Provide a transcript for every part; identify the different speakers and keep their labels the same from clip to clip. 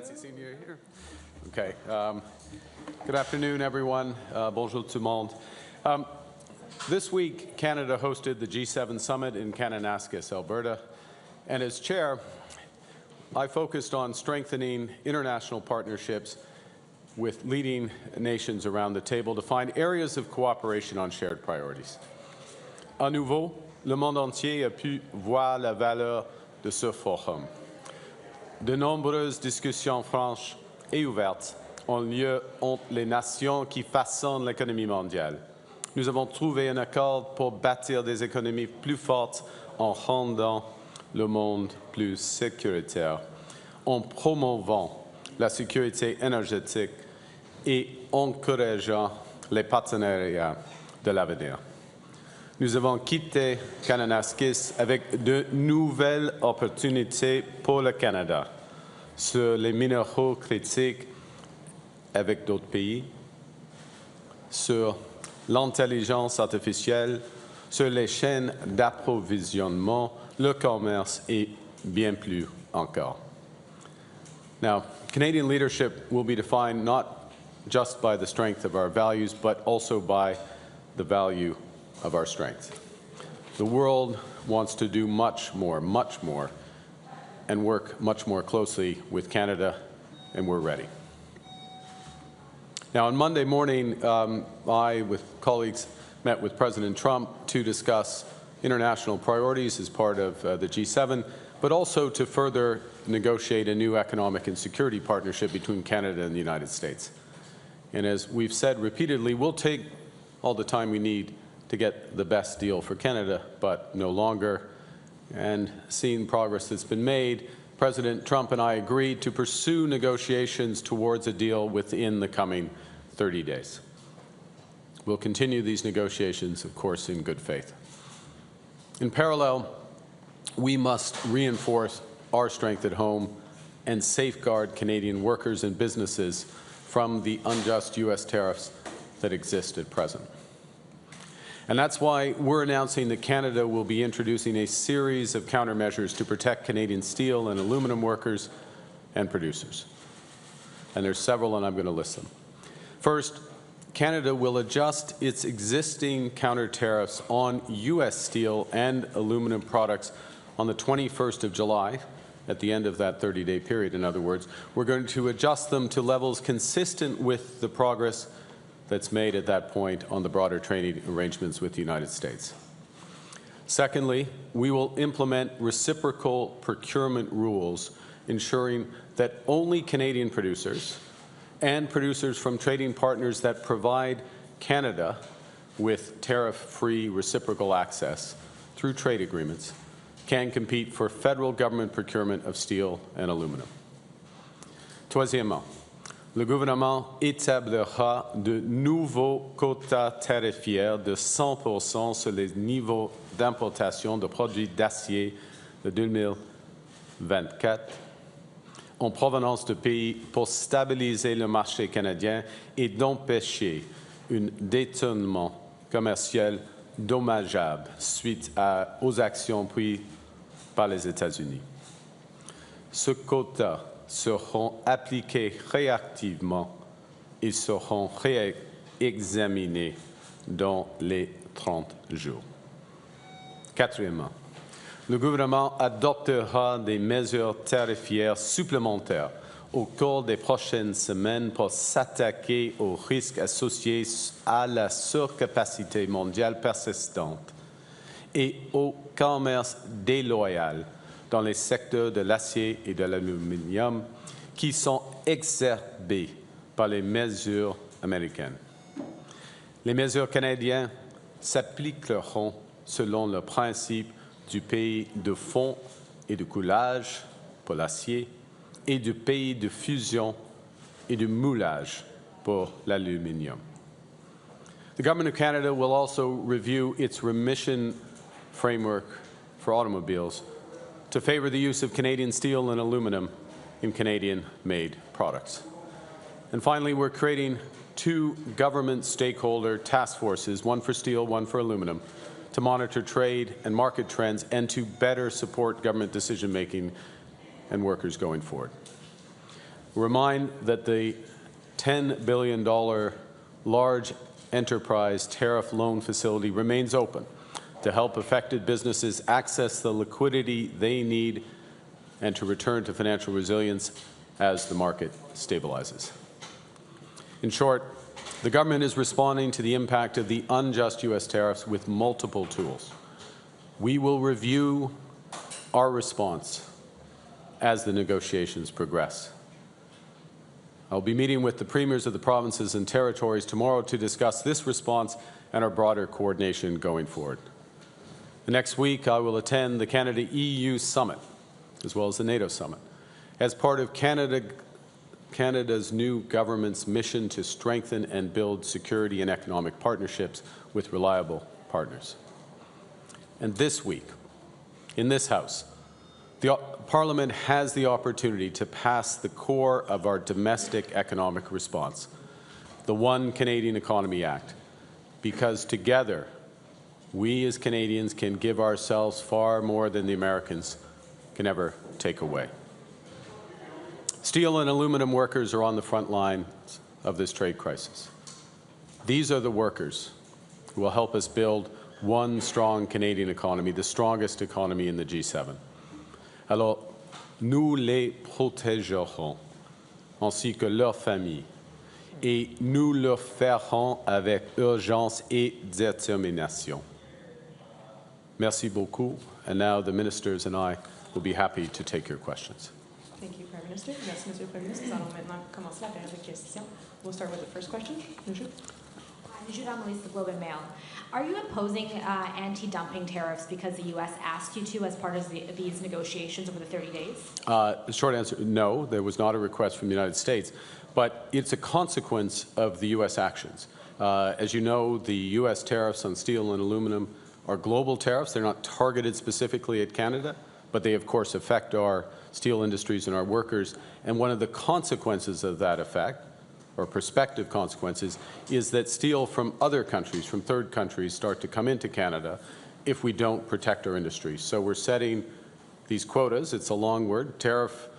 Speaker 1: fancy seeing you here. Okay. Good afternoon, everyone. Bonjour tout le monde. This week, Canada hosted the G7 summit in Kananaskis, Alberta, and as chair, I focused on strengthening international partnerships with leading nations around the table to find areas of cooperation on shared priorities. À nouveau, le monde entier a pu voir la valeur de ce forum. De nombreuses discussions franches et ouvertes ont lieu entre les nations qui façonnent l'économie mondiale. Nous avons trouvé un accord pour bâtir des économies plus fortes en rendant le monde plus sécuritaire, en promouvant la sécurité énergétique et encourageant les partenariats de l'avenir. Nous avons quitté Kananaskis avec de nouvelles opportunités pour le Canada sur les minéraux critiques avec d'autres pays, sur l'intelligence artificielle, sur les chaînes d'approvisionnement, le commerce et bien plus encore. Now, Canadian leadership will be defined not just by the strength of our values, but also by the value of our strength. The world wants to do much more, and work much more closely with Canada, and we're ready. Now, on Monday morning, I, with colleagues, met with President Trump to discuss international priorities as part of the G7, but also to further negotiate a new economic and security partnership between Canada and the United States. And as we've said repeatedly, we'll take all the time we need to get the best deal for Canada, but no longer. And seeing progress that's been made, President Trump and I agreed to pursue negotiations towards a deal within the coming 30 days. We'll continue these negotiations, of course, in good faith. In parallel, we must reinforce our strength at home and safeguard Canadian workers and businesses from the unjust U.S. tariffs that exist at present. And that's why we're announcing that Canada will be introducing a series of countermeasures to protect Canadian steel and aluminum workers and producers. And there's several, and I'm going to list them. First, Canada will adjust its existing counter tariffs on U.S. steel and aluminum products on the 21st of July, at the end of that 30-day period, in other words. We're going to adjust them to levels consistent with the progress that's made at that point on the broader trading arrangements with the United States. Secondly, we will implement reciprocal procurement rules, ensuring that only Canadian producers and producers from trading partners that provide Canada with tariff-free reciprocal access through trade agreements can compete for federal government procurement of steel and aluminum. Troisièmement, le gouvernement établira de nouveaux quotas tarifaires de 100% sur les niveaux d'importation de produits d'acier de 2024 en provenance de pays pour stabiliser le marché canadien et d'empêcher un détournement commercial dommageable suite aux actions prises par les États-Unis. Ce quota seront appliqués réactivement et seront réexaminés dans les 30 jours. Quatrièmement, le gouvernement adoptera des mesures tarifaires supplémentaires au cours des prochaines semaines pour s'attaquer aux risques associés à la surcapacité mondiale persistante et au commerce déloyal dans les secteurs de l'acier et de l'aluminium qui sont exacerbés par les mesures américaines. Les mesures canadiennes s'appliqueront selon le principe du pays de fond et de coulage pour l'acier et du pays de fusion et de moulage pour l'aluminium. The Government of Canada will also review its remission framework for automobiles to favor the use of Canadian steel and aluminum in Canadian-made products. And finally, we're creating two government stakeholder task forces, one for steel, one for aluminum, to monitor trade and market trends and to better support government decision-making and workers going forward. Remind that the $10 billion large enterprise tariff loan facility remains open to help affected businesses access the liquidity they need and to return to financial resilience as the market stabilizes. In short, the government is responding to the impact of the unjust U.S. tariffs with multiple tools. We will review our response as the negotiations progress. I'll be meeting with the premiers of the provinces and territories tomorrow to discuss this response and our broader coordination going forward. The next week, I will attend the Canada-EU Summit, as well as the NATO Summit, as part of Canada's new government's mission to strengthen and build security and economic partnerships with reliable partners. And this week, in this House, the Parliament has the opportunity to pass the core of our domestic economic response, the One Canadian Economy Act, because together, we as Canadians can give ourselves far more than the Americans can ever take away. Steel and aluminum workers are on the front lines of this trade crisis. These are the workers who will help us build one strong Canadian economy, the strongest economy in the G7. Alors, nous les protégerons, ainsi que leurs familles, et nous le ferons avec urgence et détermination. Merci beaucoup, and now the ministers and I will be happy to take your questions.
Speaker 2: Thank you, Prime Minister. Merci, Monsieur le Premier ministre. Nous allons maintenant commencer la période de questions. We'll start with the first question. Nuju Ramelis, the Globe and Mail. Are you imposing anti-dumping tariffs because the U.S. asked you to as part of these negotiations over the 30 days?
Speaker 1: The short answer, no. There was not a request from the United States, but it's a consequence of the U.S. actions. As you know, the U.S. tariffs on steel and aluminum are global tariffs. They're not targeted specifically at Canada, but they, of course, affect our steel industries and our workers. And one of the consequences of that effect, or prospective consequences, is that steel from other countries, from third countries, start to come into Canada if we don't protect our industries. So we're setting these quotas. It's a long word, tariff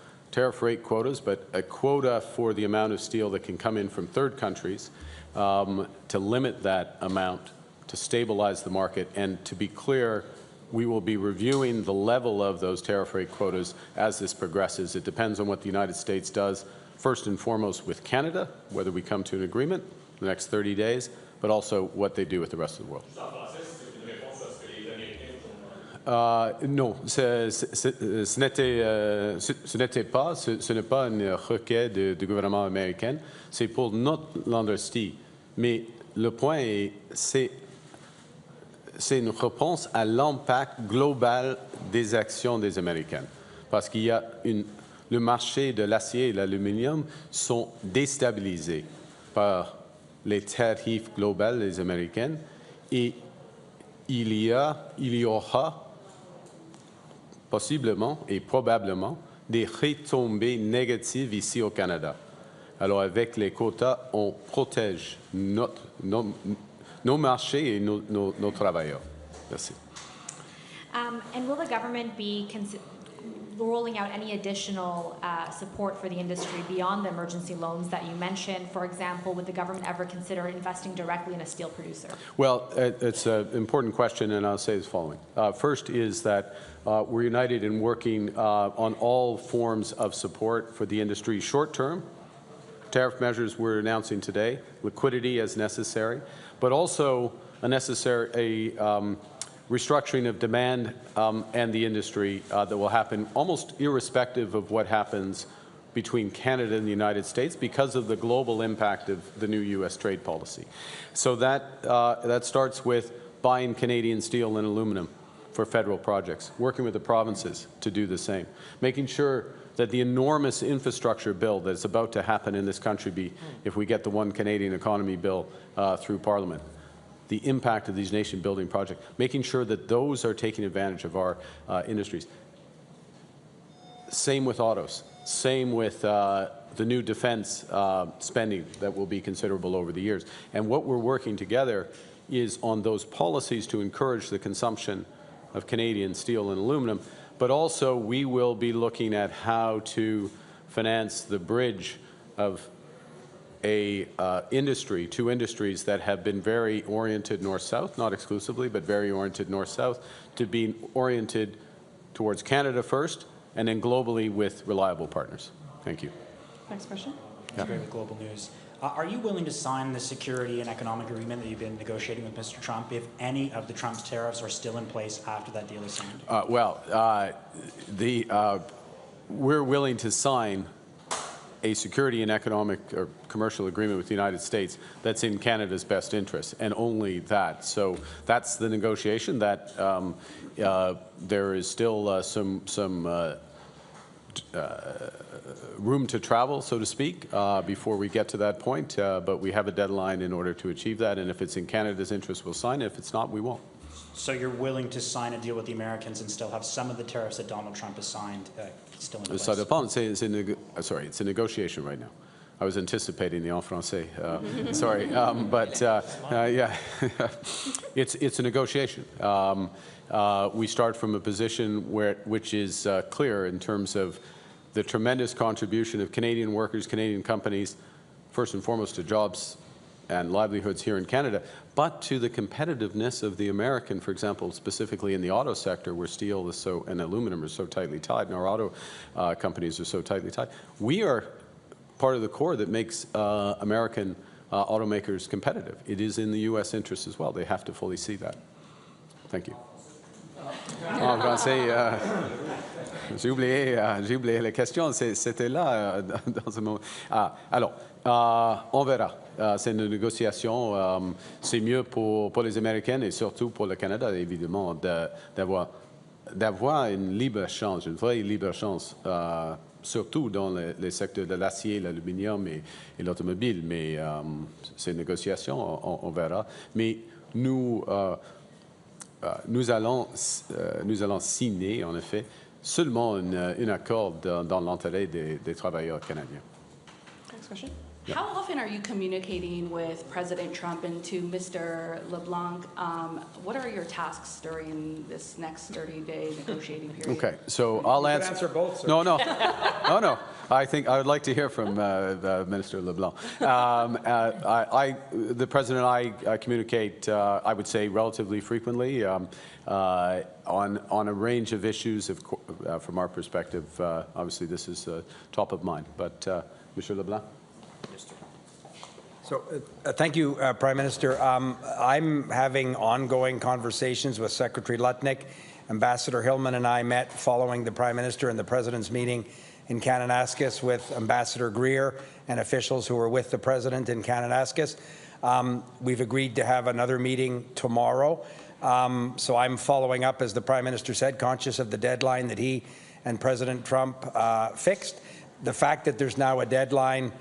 Speaker 1: rate quotas, but a quota for the amount of steel that can come in from third countries to limit that amount, to stabilize the market. And to be clear, we will be reviewing the level of those tariff rate quotas as this progresses. It depends on what the United States does, first and foremost with Canada, whether we come to an agreement in the next 30 days, but also what they do with the rest of the world. Non, ce n'est pas une requête du gouvernement américain, c'est pour notre industrie. Mais le point est, c'est une réponse à l'impact global des actions des Américains. Parce qu'il y a le marché de l'acier et de l'aluminium sont déstabilisés par les tarifs globaux des Américains et il y aura possiblement et probablement des retombées négatives ici au Canada. Alors avec les quotas, on protège nos marchés et nos travailleurs. Merci.
Speaker 3: And will the government be rolling out any additional support for the industry beyond the emergency loans that you mentioned? For example, would the government ever consider investing directly in a steel producer?
Speaker 1: Well, it's an important question, and I'll say the following. First is that we're united in working on all forms of support for the industry short-term. Tariff measures we're announcing today, liquidity as necessary, but also a necessary restructuring of demand and the industry that will happen almost irrespective of what happens between Canada and the United States because of the global impact of the new U.S. trade policy. So that starts with buying Canadian steel and aluminum for federal projects, working with the provinces to do the same, making sure that the enormous infrastructure bill that's about to happen in this country if we get the One Canadian Economy bill through Parliament, the impact of these nation-building projects, making sure that those are taking advantage of our industries. Same with autos. Same with the new defense spending that will be considerable over the years. And what we're working together is on those policies to encourage the consumption of Canadian steel and aluminum, but also we will be looking at how to finance the bridge of two industries that have been very oriented north-south, not exclusively, but very oriented north-south, to be oriented towards Canada first, and then globally with reliable partners. Thank you.
Speaker 2: Next question.
Speaker 4: That's great with global news. Are you willing to sign the security and economic agreement that you've been negotiating with Mr. Trump if any of the Trump's tariffs are still in place after that deal is signed?
Speaker 1: We're willing to sign a security and economic or commercial agreement with the United States that's in Canada's best interest, and only that. So that's the negotiation. That there is still some room to travel, so to speak, before we get to that point. But we have a deadline in order to achieve that. And if it's in Canada's interest, we'll sign it. If it's not, we won't.
Speaker 4: So you're willing to sign a deal with the Americans and still have some of the tariffs that Donald Trump has signed still in place?
Speaker 1: Ça dépend. It's a negotiation right now. I was anticipating the en français. Sorry, yeah, it's a negotiation. We start from a position which is clear in terms of the tremendous contribution of Canadian workers, Canadian companies, first and foremost to jobs and livelihoods here in Canada, but to the competitiveness of the American, for example, specifically in the auto sector, where steel is and aluminum are so tightly tied, and our auto companies are so tightly tied. We are part of the core that makes American automakers competitive. It is in the U.S. interest as well. They have to fully see that. Thank you. En français, j'ai oublié la question. C'était là dans ce moment. Alors, on verra. C'est une négociation. C'est mieux pour les Américains et surtout pour le Canada, évidemment, d'avoir une libre-échange, une vraie libre-échange, surtout dans les secteurs de l'acier, l'aluminium et l'automobile. Mais c'est une négociation, on verra. Mais nous allons signer, en effet, seulement un accord dans l'intérêt des travailleurs canadiens.
Speaker 2: Next question.
Speaker 5: How often are you communicating with President Trump and to Mr. LeBlanc? What are your tasks during this next 30-day negotiating period?
Speaker 1: Okay, so I'll answer
Speaker 6: both, sir.
Speaker 1: No. I think I would like to hear from Minister LeBlanc. The President and I communicate, I would say, relatively frequently on a range of issues. From our perspective, obviously, this is top of mind. But Mr. LeBlanc.
Speaker 6: So, thank you, Prime Minister. I'm having ongoing conversations with Secretary Lutnick. Ambassador Hillman and I met following the Prime Minister and the President's meeting in Kananaskis with Ambassador Greer and officials who were with the President in Kananaskis. We've agreed to have another meeting tomorrow. So I'm following up, as the Prime Minister said, conscious of the deadline that he and President Trump fixed. The fact that there's now a deadline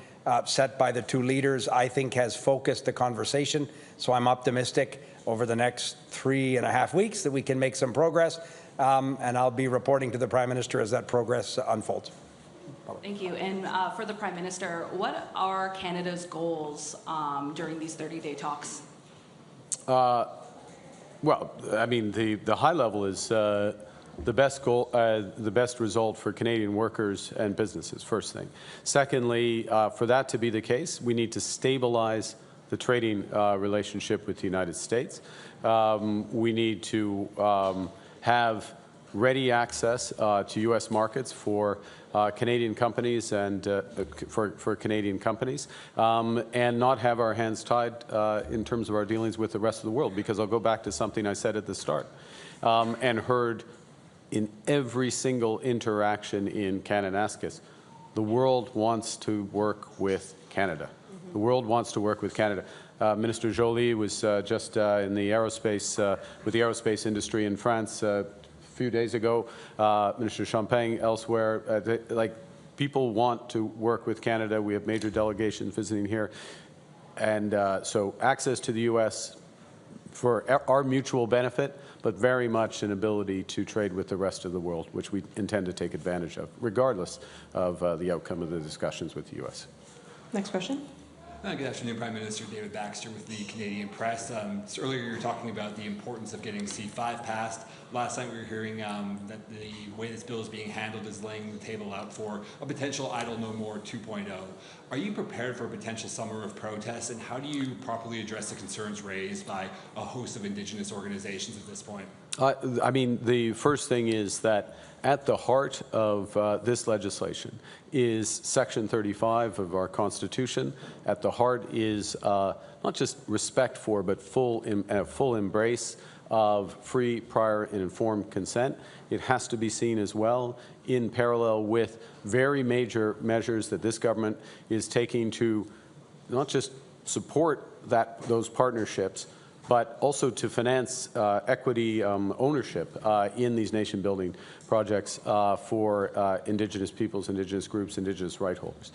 Speaker 6: set by the two leaders, I think, has focused the conversation. So I'm optimistic over the next 3.5 weeks that we can make some progress. And I'll be reporting to the Prime Minister as that progress unfolds.
Speaker 5: Thank you. And for the Prime Minister, what are Canada's goals during these 30-day talks?
Speaker 1: Well, I mean, the high level is the best result for Canadian workers and businesses, first thing. Secondly, for that to be the case, we need to stabilize the trading relationship with the United States. We need to have ready access to U.S. markets for Canadian companies and for Canadian companies, and not have our hands tied in terms of our dealings with the rest of the world. Because I'll go back to something I said at the start and heard in every single interaction in Kananaskis. The world wants to work with Canada. The world wants to work with Canada. Minister Joly was just in the aerospace, with the aerospace industry in France a few days ago. Minister Champagne elsewhere. People want to work with Canada. We have major delegations visiting here. And so access to the U.S. for our mutual benefit, but very much an ability to trade with the rest of the world, which we intend to take advantage of, regardless of the outcome of the discussions with the U.S.
Speaker 2: Next question.
Speaker 7: Good afternoon, Prime Minister. David Baxter with the Canadian Press. Just earlier you were talking about the importance of getting C5 passed. Last night we were hearing that the way this bill is being handled is laying the table out for a potential Idle No More 2.0. Are you prepared for a potential summer of protests, and how do you properly address the concerns raised by a host of Indigenous organizations at this point?
Speaker 1: I mean, the first thing is that at the heart of this legislation is Section 35 of our Constitution. At the heart is not just respect for, but full embrace of free, prior, and informed consent. It has to be seen as well in parallel with very major measures that this government is taking to not just support those partnerships, but also to finance equity ownership in these nation-building projects for Indigenous peoples, Indigenous groups, Indigenous right holders.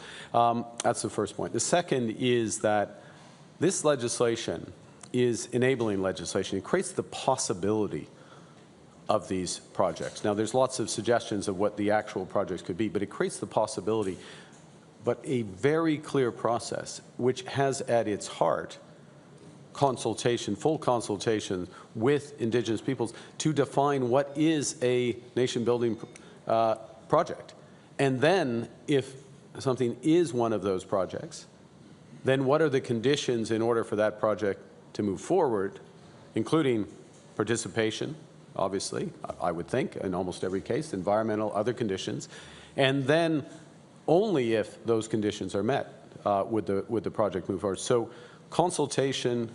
Speaker 1: That's the first point. The second is that this legislation is enabling legislation. It creates the possibility of these projects. Now, there's lots of suggestions of what the actual projects could be, but it creates the possibility, but a very clear process, which has at its heart consultation, full consultation with Indigenous peoples to define what is a nation-building project. And then, if something is one of those projects, then what are the conditions in order for that project to move forward, including participation, obviously, I would think, in almost every case, environmental, other conditions, and then only if those conditions are met would the project move forward. So consultation,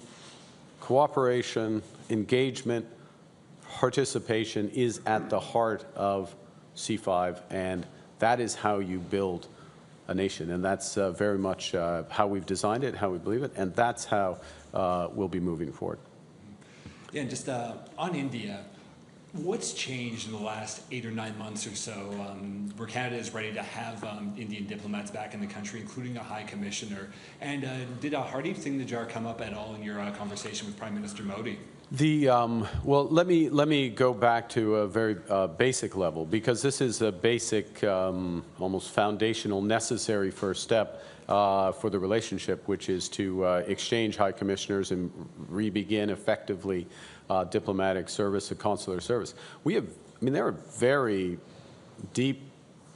Speaker 1: cooperation, engagement, participation is at the heart of C5, and that is how you build a nation, and that's very much how we've designed it, how we believe it, and that's how we'll be moving forward.
Speaker 7: Yeah, and just on India, what's changed in the last 8 or 9 months or so where Canada is ready to have Indian diplomats back in the country, including a high commissioner? And did Hardeep Singh Nijjar come up at all in your conversation with Prime Minister Modi?
Speaker 1: Well, let me go back to a very basic level, because this is a basic, almost foundational, necessary first step for the relationship, which is to exchange high commissioners and re-begin effectively diplomatic service and consular service. There are very deep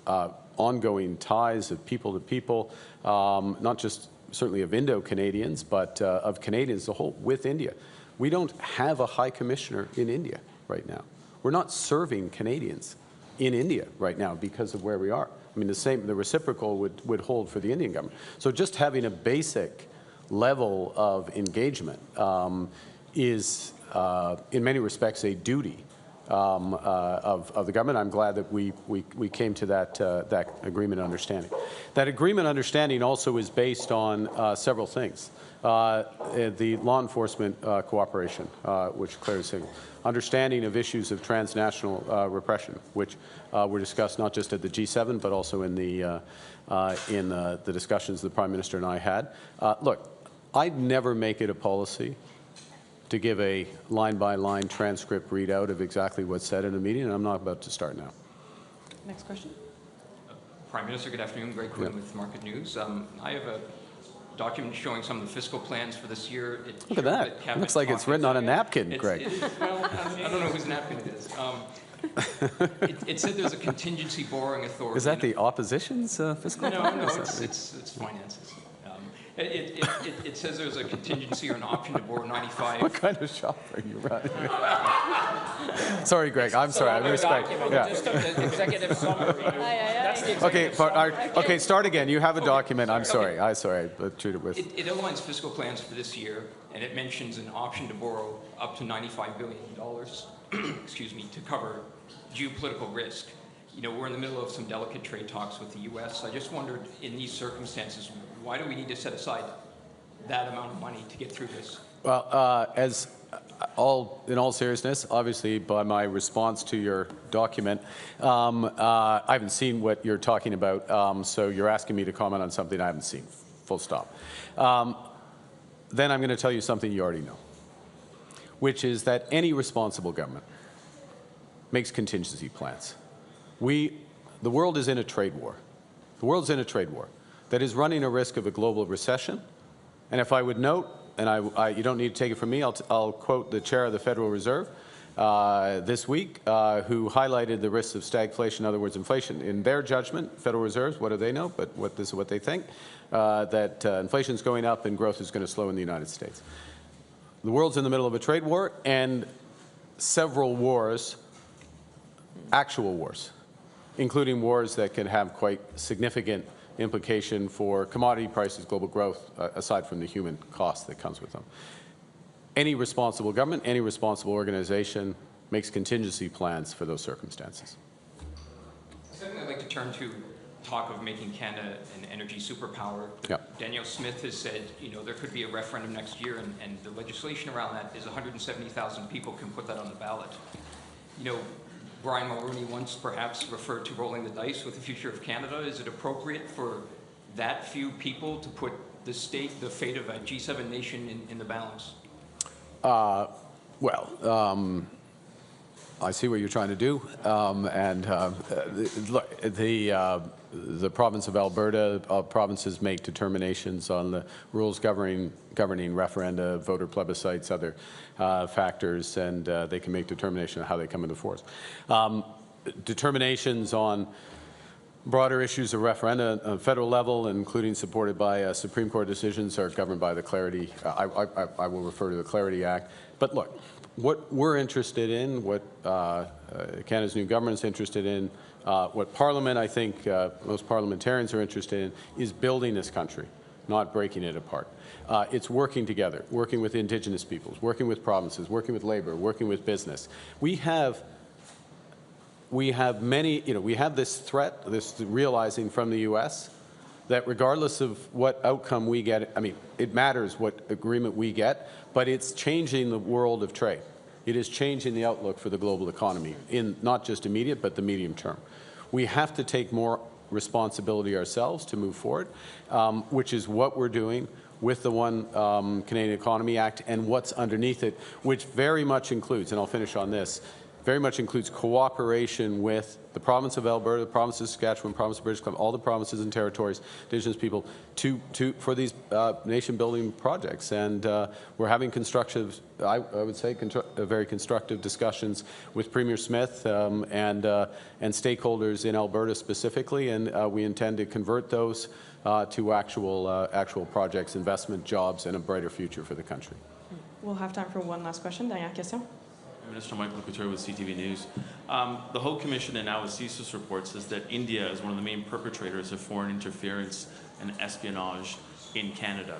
Speaker 1: ongoing ties of people to people, not just certainly of Indo-Canadians, but of Canadians as a whole with India. We don't have a high commissioner in India right now. We're not serving Canadians in India right now because of where we are. I mean, the reciprocal would hold for the Indian government. So just having a basic level of engagement is, in many respects, a duty of the government. I'm glad that we came to that agreement and understanding. That agreement understanding also is based on several things. The law enforcement cooperation, which clearly signals. Understanding of issues of transnational repression, which were discussed not just at the G7, but also in the discussions the Prime Minister and I had. Look, I'd never make it a policy to give a line-by-line transcript readout of exactly what's said in a meeting, and I'm not about to start now.
Speaker 2: Next question.
Speaker 8: Prime Minister, good afternoon. Greg Quinn with Market News. I have a document showing some of the fiscal plans for this year.
Speaker 1: Look at that. It looks like it's written on a napkin, Greg.
Speaker 8: Well, I don't know whose napkin it is. It said there's a contingency borrowing authority.
Speaker 1: Is that the opposition's fiscal plan?
Speaker 8: No, it's finances. It says there's a contingency or an option to borrow 95.
Speaker 1: What kind of shop are you running? Sorry, Greg. I'm sorry. I respect. Yeah.
Speaker 9: Just the executive summary. That's the executive
Speaker 1: summary. Okay, start again. You have a document. I'm sorry. I'm sorry. But treat it with.
Speaker 8: It outlines fiscal plans for this year, and it mentions an option to borrow up to $95 billion, excuse me, to cover geopolitical risk. You know, we're in the middle of some delicate trade talks with the U.S. I just wondered, in these circumstances, why do we need to set aside that amount of money to get through this?
Speaker 1: Well, in all seriousness, obviously, by my response to your document, I haven't seen what you're talking about, so you're asking me to comment on something I haven't seen, full stop. Then I'm going to tell you something you already know, which is that any responsible government makes contingency plans. The world is in a trade war. The world's in a trade war that is running a risk of a global recession And if I would note, and you don't need to take it from me, I'll quote the chair of the Federal Reserve this week, who highlighted the risks of stagflation, in other words, inflation. In their judgment, Federal Reserves, what do they know? But this is what they think, that inflation is going up and growth is going to slow in the United States. The world's in the middle of a trade war and several wars, actual wars, including wars that can have quite significant implication for commodity prices, global growth, aside from the human cost that comes with them. Any responsible government, any responsible organization makes contingency plans for those circumstances.
Speaker 8: Second, I'd like to turn to talk of making Canada an energy superpower.
Speaker 1: Yep.
Speaker 8: Danielle Smith has said, there could be a referendum next year, and the legislation around that is 170,000 people can put that on the ballot. Brian Mulroney once perhaps referred to rolling the dice with the future of Canada. Is it appropriate for that few people to put the fate of a G7 nation in the balance?
Speaker 1: I see what you're trying to do, the province of Alberta, provinces make determinations on the rules governing referenda, voter plebiscites, other factors, and they can make determination on how they come into force. Determinations on broader issues of referenda on federal level, including supported by Supreme Court decisions, are governed by the Clarity. I will refer to the Clarity Act. But look, what we're interested in, what Canada's new government is interested in, what Parliament, I think most parliamentarians are interested in, is building this country, not breaking it apart. It's working together, working with Indigenous peoples, working with provinces, working with labor, working with business. We have many, we have this threat, this realizing from the U.S. that regardless of what outcome we get, it matters what agreement we get, but it's changing the world of trade. It is changing the outlook for the global economy in not just immediate, but the medium term. We have to take more responsibility ourselves to move forward, which is what we're doing with the One Canadian Economy Act and what's underneath it, which very much includes, and I'll finish on this, very much includes cooperation with the province of Alberta, the province of Saskatchewan, province of British Columbia, all the provinces and territories, Indigenous people, for these nation-building projects. And we're having constructive, I would say, very constructive discussions with Premier Smith and stakeholders in Alberta specifically, and we intend to convert those to actual projects, investment, jobs, and a brighter future for the country.
Speaker 2: We'll have time for one last question. Dernière question.
Speaker 10: Minister Michael Couture with CTV News. The Hague Commission and now a CSIS report says that India is one of the main perpetrators of foreign interference and espionage in Canada.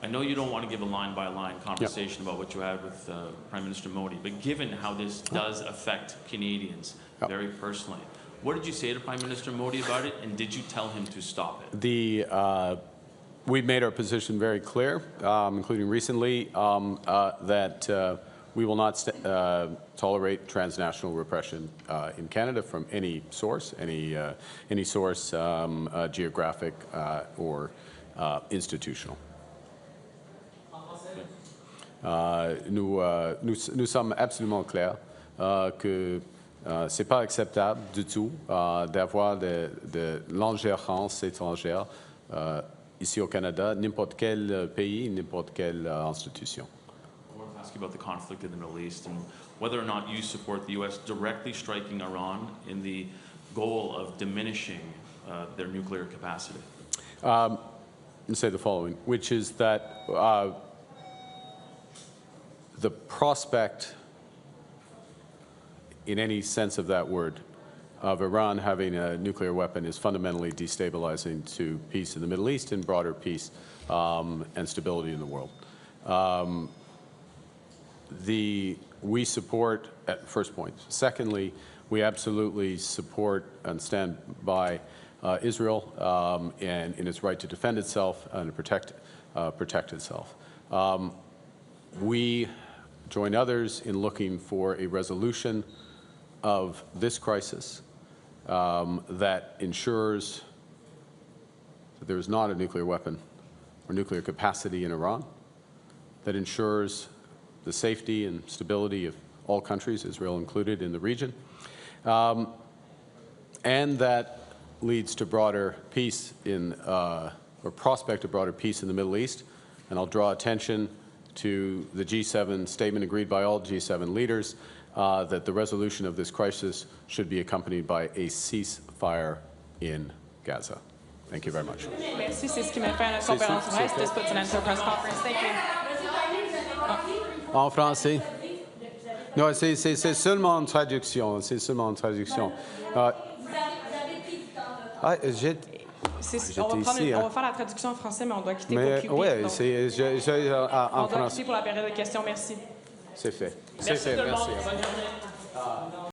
Speaker 10: I know you don't want to give a line-by-line conversation about what you had with Prime Minister Modi, but given how this does affect Canadians very personally, what did you say to Prime Minister Modi about it, and did you tell him to stop it?
Speaker 1: We've made our position very clear, including recently, that we will not tolerate transnational repression in Canada from any source, geographic or institutional. Nous sommes absolument clairs que c'est pas acceptable du tout d'avoir de l'ingérence étrangère ici au Canada, n'importe quel pays, n'importe quelle institution.
Speaker 10: Ask you about the conflict in the Middle East and whether or not you support the U.S. directly striking Iran in the goal of diminishing their nuclear capacity.
Speaker 1: I'll say the following, which is that the prospect, in any sense of that word, of Iran having a nuclear weapon is fundamentally destabilizing to peace in the Middle East and broader peace and stability in the world. We support, at first point. Secondly, we absolutely support and stand by Israel and in its right to defend itself and to protect itself. We join others in looking for a resolution of this crisis that ensures that there is not a nuclear weapon or nuclear capacity in Iran, that ensures the safety and stability of all countries, Israel included, in the region, and that leads to broader peace or prospect of broader peace in the Middle East, and I'll draw attention to the G7 statement agreed by all G7 leaders that the resolution of this crisis should be accompanied by a ceasefire in Gaza. Thank you very much.
Speaker 9: Merci, c'est ce qui met fin à la conférence de presse. This puts an end to the press conference. Thank you.
Speaker 1: En français? Non, c'est seulement une traduction. C'est seulement une traduction.
Speaker 9: On va
Speaker 1: J'étais
Speaker 9: prendre
Speaker 1: ici.
Speaker 9: on va faire la traduction en français, mais on doit quitter
Speaker 1: Mais
Speaker 9: pour
Speaker 1: oui,
Speaker 9: Cupid. Donc,
Speaker 1: en
Speaker 9: on doit
Speaker 1: français.
Speaker 9: quitter pour la période de questions. Merci.
Speaker 1: C'est fait.
Speaker 9: Merci tout le monde.
Speaker 1: Merci.
Speaker 9: Bonne journée.